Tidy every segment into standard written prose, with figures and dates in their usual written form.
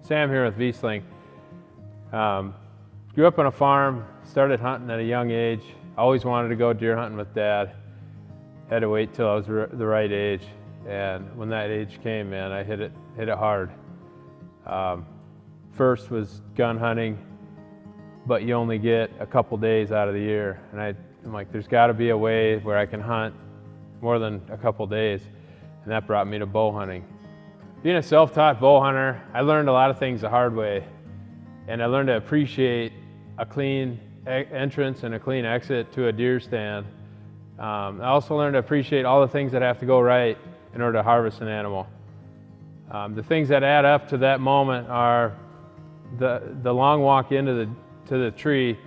Sam here with Vsling. Grew up on a farm, started hunting at a young age. Always wanted to go deer hunting with Dad. Had to wait till I was the right age, and when that age came, man, I hit it hard. First was gun hunting, but you only get a couple days out of the year, and I'm like, there's got to be a way where I can hunt more than a couple days, and that brought me to bow hunting. Being a self-taught bow hunter, I learned a lot of things the hard way, and I learned to appreciate a clean entrance and a clean exit to a deer stand. I also learned to appreciate all the things that have to go right in order to harvest an animal. The things that add up to that moment are the long walk into the tree.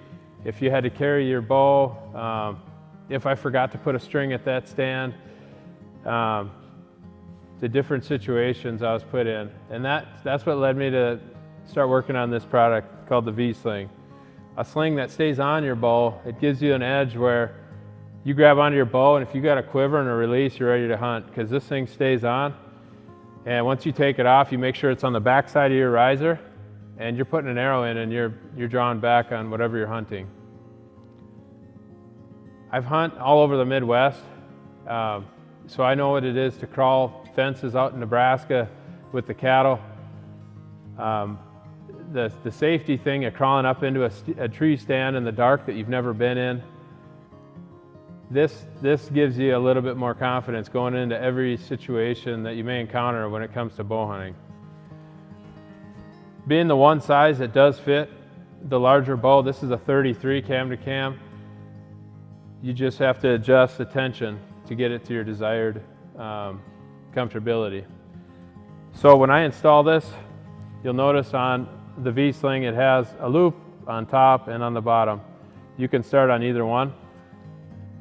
If you had to carry your bow, if I forgot to put a string at that stand, the different situations I was put in. And that's what led me to start working on this product called the Vsling. A sling that stays on your bow. It gives you an edge where you grab onto your bow, and if you got a quiver and a release, you're ready to hunt, because this thing stays on. And once you take it off, you make sure it's on the back side of your riser, and you're putting an arrow in, and you're drawing back on whatever you're hunting. I've hunted all over the Midwest, so I know what it is to crawl fences out in Nebraska with the cattle. The safety thing of crawling up into a tree stand in the dark that you've never been in, this gives you a little bit more confidence going into every situation that you may encounter when it comes to bow hunting. Being the one size that does fit the larger bow, this is a 33 cam to cam, you just have to adjust the tension to get it to your desired comfortability. So when I install this, you'll notice on the Vsling it has a loop on top and on the bottom. You can start on either one.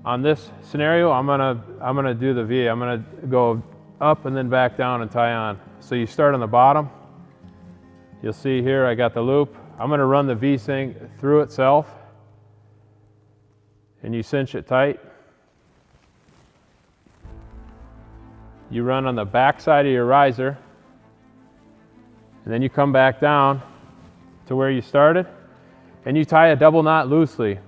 On this scenario, I'm gonna do the V. I'm gonna go up and then back down and tie on. So you start on the bottom. You'll see here I got the loop. I'm gonna run the Vsling through itself, and you cinch it tight. You run on the back side of your riser, and then you come back down to where you started, and you tie a double knot loosely,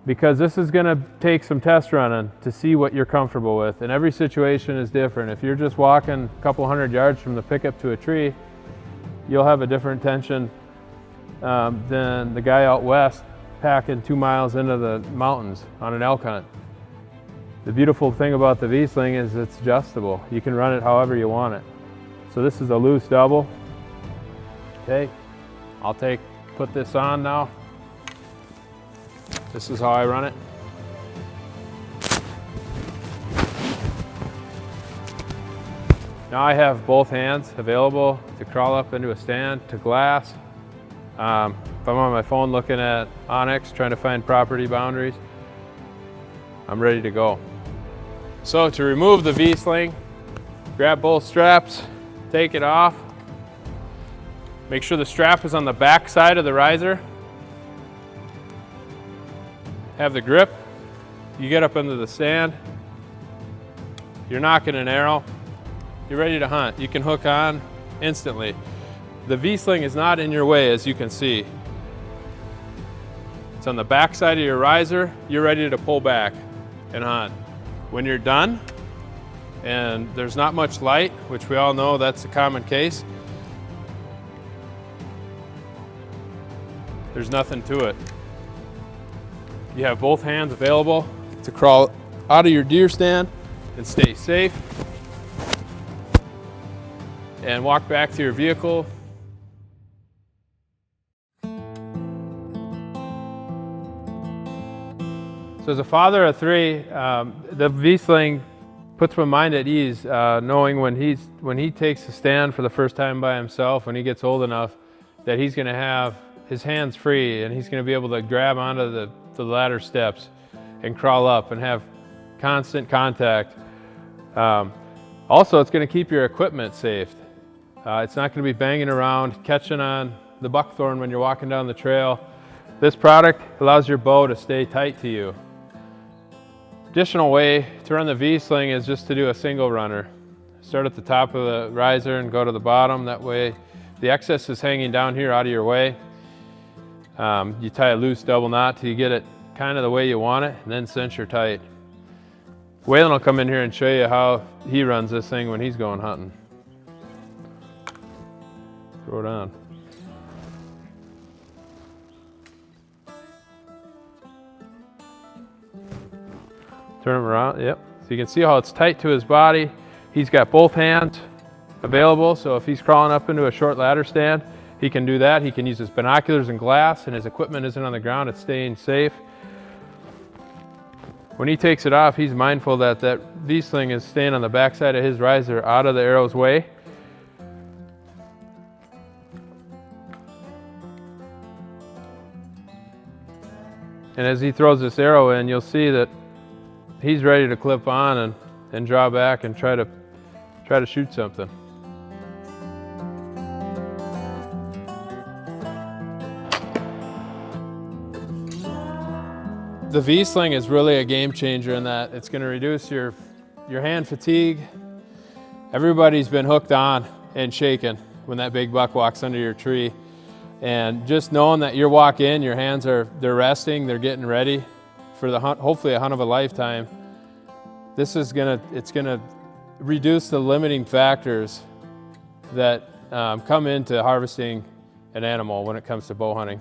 because this is going to take some test running to see what you're comfortable with, and every situation is different. If you're just walking a couple hundred yards from the pickup to a tree, you'll have a different tension than the guy out west packing 2 miles into the mountains on an elk hunt. The beautiful thing about the Vsling is it's adjustable. You can run it however you want it. So this is a loose double. Okay, I'll put this on now. This is how I run it. Now I have both hands available to crawl up into a stand, to glass. If I'm on my phone looking at Onyx, trying to find property boundaries, I'm ready to go. So to remove the Vsling, grab both straps, take it off. Make sure the strap is on the back side of the riser. Have the grip. You get up into the stand. You're knocking an arrow. You're ready to hunt. You can hook on instantly. The Vsling is not in your way, as you can see. It's on the back side of your riser. You're ready to pull back and hunt. When you're done, and there's not much light, which we all know that's a common case, there's nothing to it. You have both hands available to crawl out of your deer stand and stay safe, and walk back to your vehicle. So as a father of 3, the Vsling puts my mind at ease, knowing when he takes a stand for the first time by himself, when he gets old enough, that he's going to have his hands free, and he's going to be able to grab onto the ladder steps and crawl up and have constant contact. Also, it's going to keep your equipment safe. It's not going to be banging around, catching on the buckthorn when you're walking down the trail. This product allows your bow to stay tight to you. Additional way to run the Vsling is just to do a single runner. Start at the top of the riser and go to the bottom. That way, The excess is hanging down here out of your way. You tie a loose double knot till you get it kind of the way you want it, and then cinch her tight. Waylon will come in here and show you how he runs this thing when he's going hunting. Throw it on. Turn him around, yep. So you can see how it's tight to his body. He's got both hands available, so if he's crawling up into a short ladder stand, he can do that. He can use his binoculars and glass, and his equipment isn't on the ground, it's staying safe. When he takes it off, he's mindful that that V-sling is staying on the backside of his riser out of the arrow's way. And as he throws this arrow in, you'll see that he's ready to clip on and draw back and try to shoot something. The V-sling is really a game changer in that it's going to reduce your hand fatigue. Everybody's been hooked on and shaken when that big buck walks under your tree. And just knowing that you walk in, your hands they're resting, they're getting ready for the hunt, hopefully a hunt of a lifetime. It's gonna reduce the limiting factors that come into harvesting an animal when it comes to bow hunting.